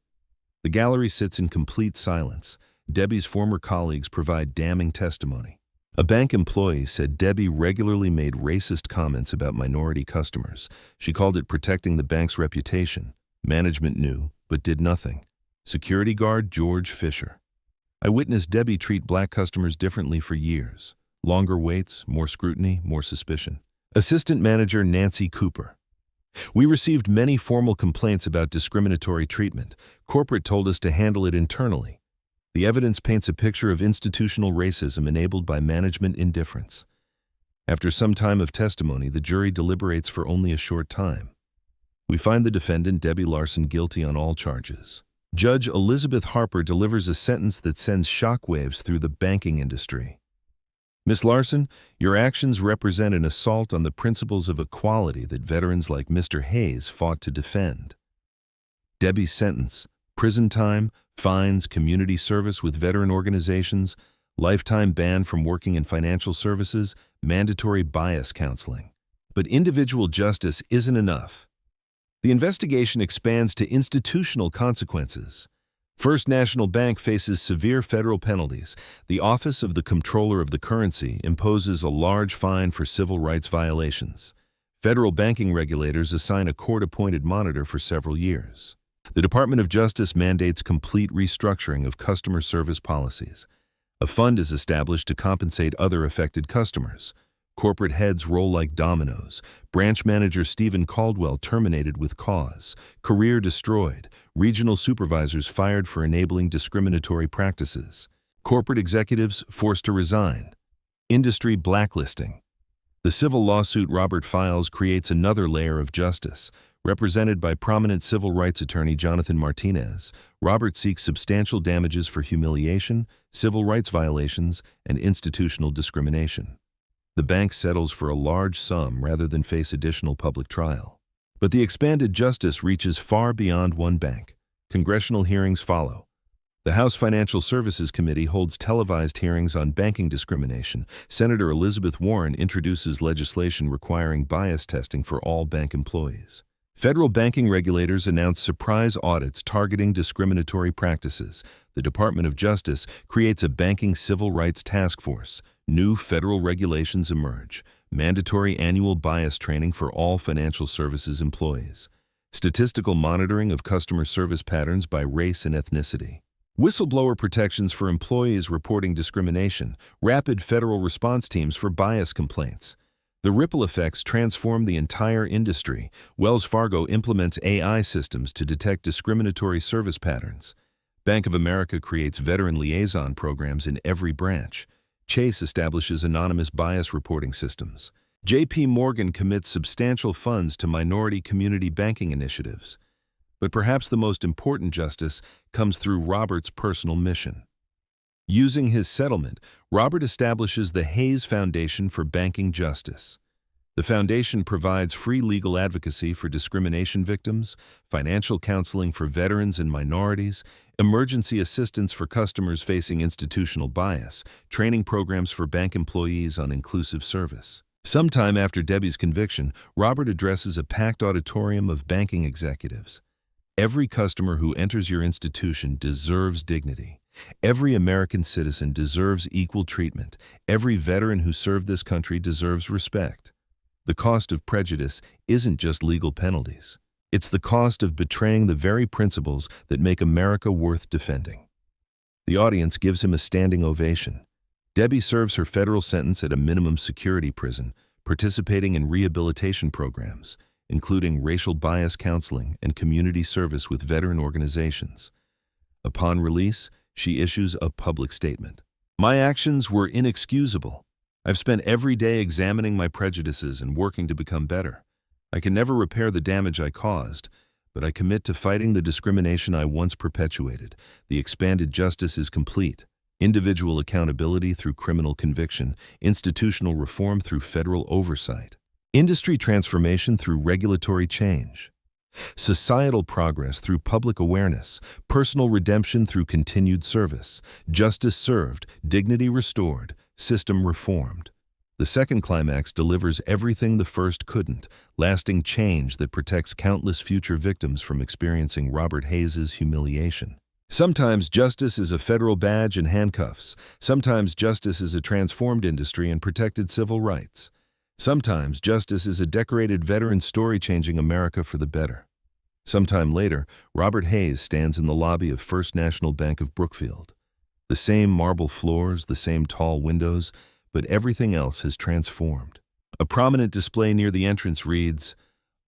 The gallery sits in complete silence. Debbie's former colleagues provide damning testimony. A bank employee said Debbie regularly made racist comments about minority customers. She called it protecting the bank's reputation. Management knew, but did nothing. Security guard George Fisher. I witnessed Debbie treat black customers differently for years. Longer waits, more scrutiny, more suspicion. Assistant manager Nancy Cooper. We received many formal complaints about discriminatory treatment. Corporate told us to handle it internally. The evidence paints a picture of institutional racism enabled by management indifference. After some time of testimony, the jury deliberates for only a short time. We find the defendant, Debbie Larson, guilty on all charges. Judge Elizabeth Harper delivers a sentence that sends shockwaves through the banking industry. Ms. Larson, your actions represent an assault on the principles of equality that veterans like Mr. Hayes fought to defend. Debbie's sentence: prison time, fines, community service with veteran organizations, lifetime ban from working in financial services, mandatory bias counseling. But individual justice isn't enough. The investigation expands to institutional consequences. First National Bank faces severe federal penalties. The Office of the Comptroller of the Currency imposes a large fine for civil rights violations. Federal banking regulators assign a court-appointed monitor for several years. The Department of Justice mandates complete restructuring of customer service policies. A fund is established to compensate other affected customers. Corporate heads roll like dominoes. Branch manager Stephen Caldwell terminated with cause. Career destroyed. Regional supervisors fired for enabling discriminatory practices. Corporate executives forced to resign. Industry blacklisting. The civil lawsuit Robert files creates another layer of justice. Represented by prominent civil rights attorney Jonathan Martinez, Robert seeks substantial damages for humiliation, civil rights violations, and institutional discrimination. The bank settles for a large sum rather than face additional public trial. But the expanded justice reaches far beyond one bank. Congressional hearings follow. The House Financial Services Committee holds televised hearings on banking discrimination. Senator Elizabeth Warren introduces legislation requiring bias testing for all bank employees. Federal banking regulators announce surprise audits targeting discriminatory practices. The Department of Justice creates a banking civil rights task force. New federal regulations emerge. Mandatory annual bias training for all financial services employees. Statistical monitoring of customer service patterns by race and ethnicity. Whistleblower protections for employees reporting discrimination. Rapid federal response teams for bias complaints. The ripple effects transform the entire industry. Wells Fargo implements AI systems to detect discriminatory service patterns. Bank of America creates veteran liaison programs in every branch. Chase establishes anonymous bias reporting systems. J.P. Morgan commits substantial funds to minority community banking initiatives. But perhaps the most important justice comes through Robert's personal mission. Using his settlement, Robert establishes the Hayes Foundation for Banking Justice. The foundation provides free legal advocacy for discrimination victims, financial counseling for veterans and minorities, emergency assistance for customers facing institutional bias, training programs for bank employees on inclusive service. Sometime after Debbie's conviction, Robert addresses a packed auditorium of banking executives. Every customer who enters your institution deserves dignity. Every American citizen deserves equal treatment. Every veteran who served this country deserves respect. The cost of prejudice isn't just legal penalties. It's the cost of betraying the very principles that make America worth defending. The audience gives him a standing ovation. Debbie serves her federal sentence at a minimum security prison, participating in rehabilitation programs, including racial bias counseling and community service with veteran organizations. Upon release, she issues a public statement. My actions were inexcusable. I've spent every day examining my prejudices and working to become better. I can never repair the damage I caused, but I commit to fighting the discrimination I once perpetuated. The expanded justice is complete. Individual accountability through criminal conviction, institutional reform through federal oversight, industry transformation through regulatory change. Societal progress through public awareness, personal redemption through continued service, justice served, dignity restored, system reformed. The second climax delivers everything the first couldn't, lasting change that protects countless future victims from experiencing Robert Hayes' humiliation. Sometimes justice is a federal badge and handcuffs. Sometimes justice is a transformed industry and protected civil rights. Sometimes justice is a decorated veteran story changing America for the better. Sometime later, Robert Hayes stands in the lobby of First National Bank of Brookfield. The same marble floors, the same tall windows, but everything else has transformed. A prominent display near the entrance reads,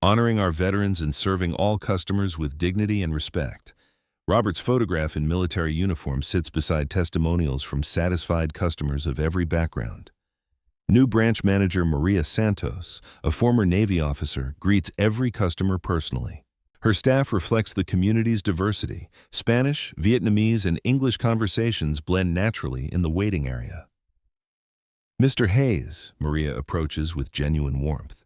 "Honoring our veterans and serving all customers with dignity and respect." Robert's photograph in military uniform sits beside testimonials from satisfied customers of every background. New branch manager Maria Santos, a former Navy officer, greets every customer personally. Her staff reflects the community's diversity. Spanish, Vietnamese, and English conversations blend naturally in the waiting area. "Mr. Hayes," Maria approaches with genuine warmth.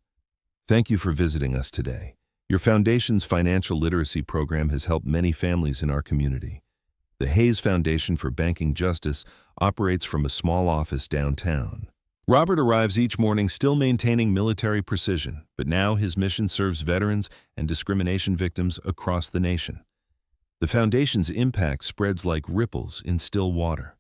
"Thank you for visiting us today. Your foundation's financial literacy program has helped many families in our community. The Hayes Foundation for Banking Justice operates from a small office downtown." Robert arrives each morning still maintaining military precision, but now his mission serves veterans and discrimination victims across the nation. The foundation's impact spreads like ripples in still water.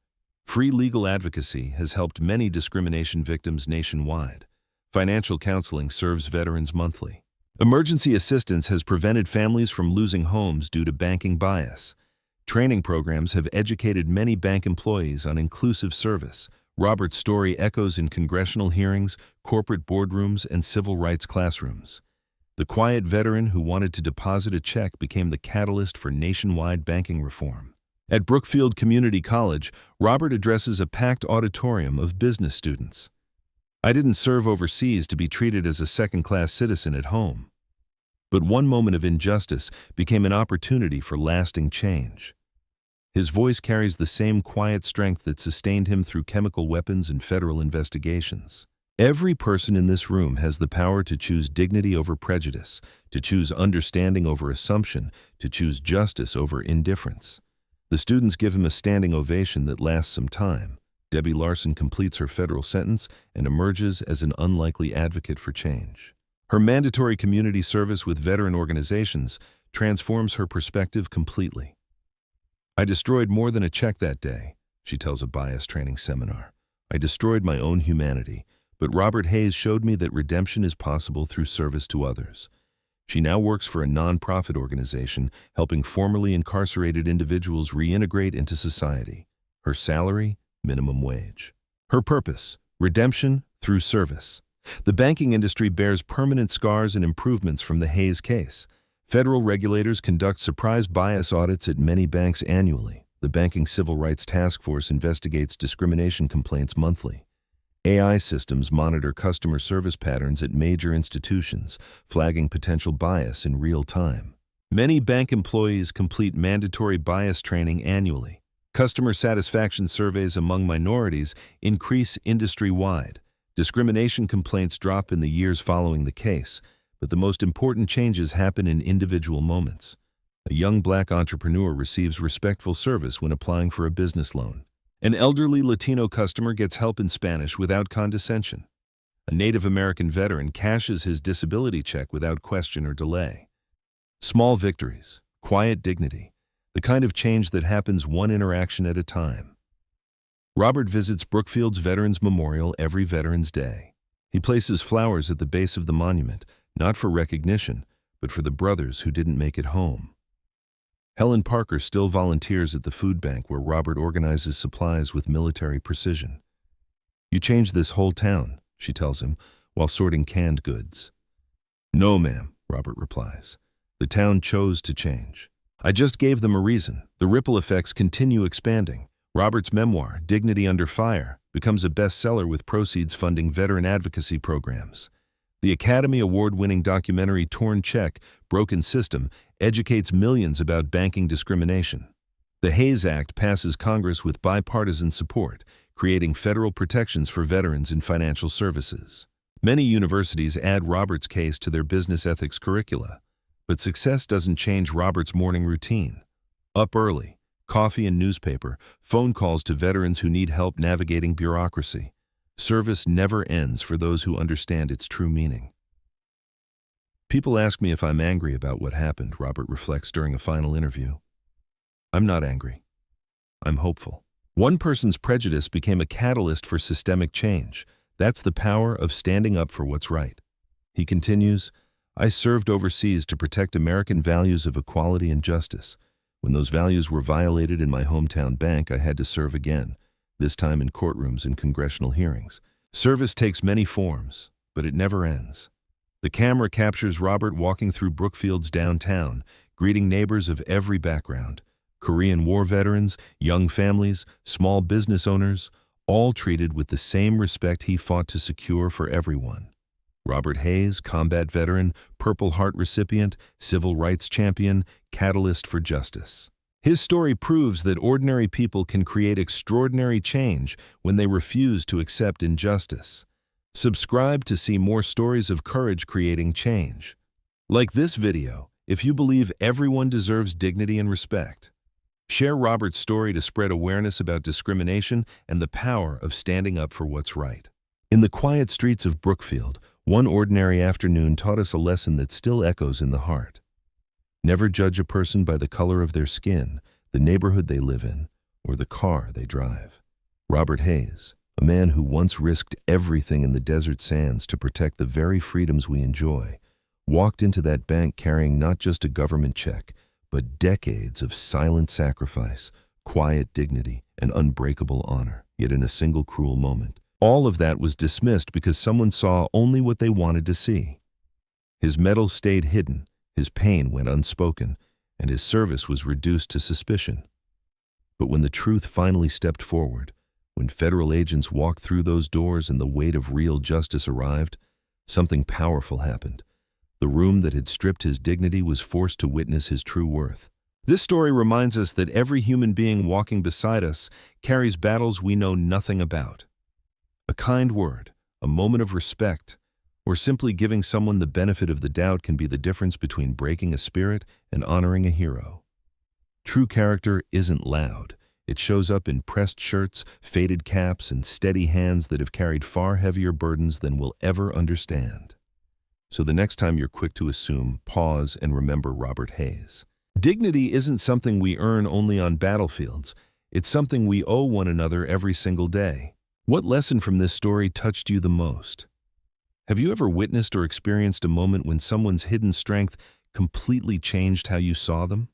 Free legal advocacy has helped many discrimination victims nationwide. Financial counseling serves veterans monthly. Emergency assistance has prevented families from losing homes due to banking bias. Training programs have educated many bank employees on inclusive service. Robert's story echoes in congressional hearings, corporate boardrooms, and civil rights classrooms. The quiet veteran who wanted to deposit a check became the catalyst for nationwide banking reform. At Brookfield Community College, Robert addresses a packed auditorium of business students. "I didn't serve overseas to be treated as a second-class citizen at home." But one moment of injustice became an opportunity for lasting change. His voice carries the same quiet strength that sustained him through chemical weapons and federal investigations. Every person in this room has the power to choose dignity over prejudice, to choose understanding over assumption, to choose justice over indifference. The students give him a standing ovation that lasts some time. Debbie Larson completes her federal sentence and emerges as an unlikely advocate for change. Her mandatory community service with veteran organizations transforms her perspective completely. "I destroyed more than a check that day," she tells a bias training seminar. "I destroyed my own humanity, but Robert Hayes showed me that redemption is possible through service to others." She now works for a nonprofit organization helping formerly incarcerated individuals reintegrate into society. Her salary, minimum wage. Her purpose, redemption through service. The banking industry bears permanent scars and improvements from the Hayes case. Federal regulators conduct surprise bias audits at many banks annually. The Banking Civil Rights Task Force investigates discrimination complaints monthly. AI systems monitor customer service patterns at major institutions, flagging potential bias in real time. Many bank employees complete mandatory bias training annually. Customer satisfaction surveys among minorities increase industry-wide. Discrimination complaints drop in the years following the case, but the most important changes happen in individual moments. A young black entrepreneur receives respectful service when applying for a business loan. An elderly Latino customer gets help in Spanish without condescension. A Native American veteran cashes his disability check without question or delay. Small victories, quiet dignity, the kind of change that happens one interaction at a time. Robert visits Brookfield's Veterans Memorial every Veterans Day. He places flowers at the base of the monument, not for recognition, but for the brothers who didn't make it home. Helen Parker still volunteers at the food bank where Robert organizes supplies with military precision. "You changed this whole town," she tells him, while sorting canned goods. "No, ma'am," Robert replies. "The town chose to change. I just gave them a reason." The ripple effects continue expanding. Robert's memoir, Dignity Under Fire, becomes a bestseller with proceeds funding veteran advocacy programs. The Academy Award-winning documentary Torn Check, Broken System educates millions about banking discrimination. The Hayes Act passes Congress with bipartisan support, creating federal protections for veterans in financial services. Many universities add Robert's case to their business ethics curricula, but success doesn't change Robert's morning routine. Up early, coffee and newspaper, phone calls to veterans who need help navigating bureaucracy. Service never ends for those who understand its true meaning. People ask me if I'm angry about what happened, Robert reflects during a final interview. I'm not angry. I'm hopeful. One person's prejudice became a catalyst for systemic change. That's the power of standing up for what's right. He continues, I served overseas to protect American values of equality and justice. When those values were violated in my hometown bank, I had to serve again, this time in courtrooms and congressional hearings. Service takes many forms, but it never ends. The camera captures Robert walking through Brookfield's downtown, greeting neighbors of every background. Korean War veterans, young families, small business owners, all treated with the same respect he fought to secure for everyone. Robert Hayes, combat veteran, Purple Heart recipient, civil rights champion, catalyst for justice. His story proves that ordinary people can create extraordinary change when they refuse to accept injustice. Subscribe to see more stories of courage creating change. Like this video if you believe everyone deserves dignity and respect. Share Robert's story to spread awareness about discrimination and the power of standing up for what's right. In the quiet streets of Brookfield, one ordinary afternoon taught us a lesson that still echoes in the heart. Never judge a person by the color of their skin, the neighborhood they live in, or the car they drive. Robert Hayes, a man who once risked everything in the desert sands to protect the very freedoms we enjoy, walked into that bank carrying not just a government check, but decades of silent sacrifice, quiet dignity, and unbreakable honor, yet in a single cruel moment. All of that was dismissed because someone saw only what they wanted to see. His medals stayed hidden, his pain went unspoken, and his service was reduced to suspicion. But when the truth finally stepped forward, when federal agents walked through those doors and the weight of real justice arrived, something powerful happened. The room that had stripped his dignity was forced to witness his true worth. This story reminds us that every human being walking beside us carries battles we know nothing about. A kind word, a moment of respect, or simply giving someone the benefit of the doubt can be the difference between breaking a spirit and honoring a hero. True character isn't loud. It shows up in pressed shirts, faded caps, and steady hands that have carried far heavier burdens than we'll ever understand. So the next time you're quick to assume, pause and remember Robert Hayes. Dignity isn't something we earn only on battlefields. It's something we owe one another every single day. What lesson from this story touched you the most? Have you ever witnessed or experienced a moment when someone's hidden strength completely changed how you saw them?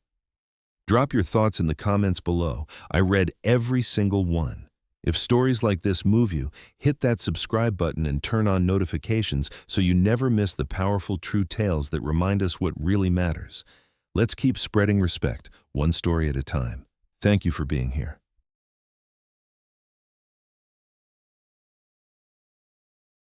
Drop your thoughts in the comments below. I read every single one. If stories like this move you, hit that subscribe button and turn on notifications so you never miss the powerful true tales that remind us what really matters. Let's keep spreading respect, one story at a time. Thank you for being here.